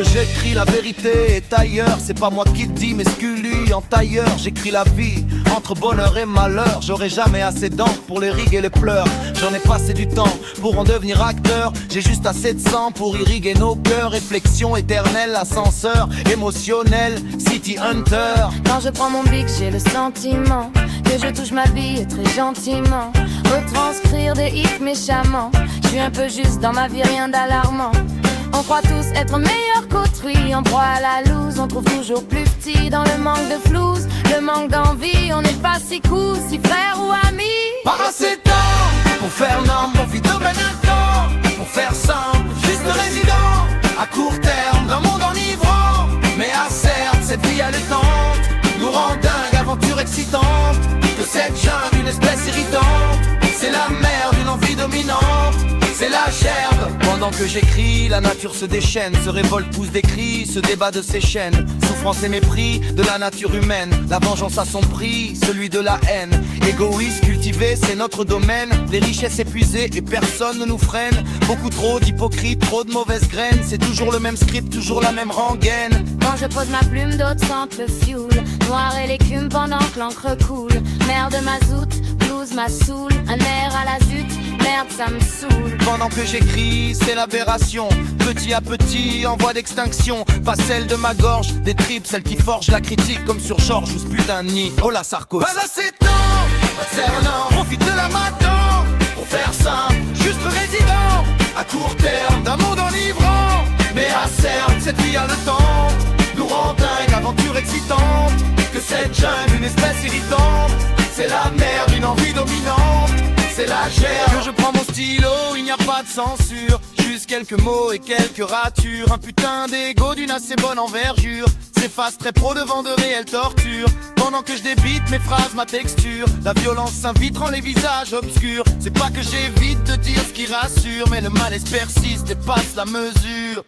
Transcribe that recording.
j'écris la vérité est ailleurs. C'est pas moi qui le dis mais Scully en tailleur. J'écris la vie entre bonheur et malheur. J'aurai jamais assez d'encre pour les rigues et les pleurs. J'en ai passé du temps pour en devenir acteur. J'ai juste assez de sang pour irriguer nos cœurs. Réflexion éternelle, ascenseur émotionnel, City Hunter. Quand je prends mon bic, j'ai le sentiment que je touche ma bille très gentiment. Retranscrire des hits méchamment. Je suis un peu juste dans ma vie, rien d'alarmant. On croit tous être meilleurs qu'autrui. En proie à la loose, on trouve toujours plus petit. Dans le manque de flouze, le manque d'envie, on n'est pas si cool, si frères ou amis. Pas assez de temps pour faire norme, profite au temps pour faire simple, juste résident à court terme d'un monde enivrant. Mais à certes, cette vie haletante nous rend dingue, aventure excitante. Que cette jungle, une espèce irritante, c'est la mère d'une envie dominante. C'est la gerbe. Pendant que j'écris, la nature se déchaîne, se révolte, pousse des cris, se débat de ses chaînes. Souffrance et mépris de la nature humaine. La vengeance a son prix, celui de la haine. Égoïste, cultivé, c'est notre domaine. Les richesses épuisées et personne ne nous freine. Beaucoup trop d'hypocrites, trop de mauvaises graines. C'est toujours le même script, toujours la même rengaine. Quand je pose ma plume, d'autres sentent le fioul. Noir et l'écume pendant que l'encre coule. Mer de mazout, blues ma saoule. Un air à la zut, merde ça me saoule. Pendant que j'écris, c'est l'aberration. Petit à petit, en voie d'extinction. Pas celle de ma gorge, des tripes, celle qui forge la critique comme sur Georges ou ce putain de nid. Oh la Sarko. Pas assez de temps, cernant, profite de la maintenant. Pour faire simple, juste résident à court terme d'un monde enivrant. Mais à certes, cette vie a le temps nous rend dingue, aventure excitante. Que cette jungle, une espèce irritante, c'est la mère d'une envie dominante. C'est la gerbe. Que je prends mon stylo, il n'y a pas de censure. Juste quelques mots et quelques ratures. Un putain d'ego d'une assez bonne envergure s'efface très pro devant de réelles tortures. Pendant que je débite mes phrases, ma texture, la violence s'invite, rend les visages obscurs. C'est pas que j'évite de dire ce qui rassure, mais le malaise persiste et passe la mesure.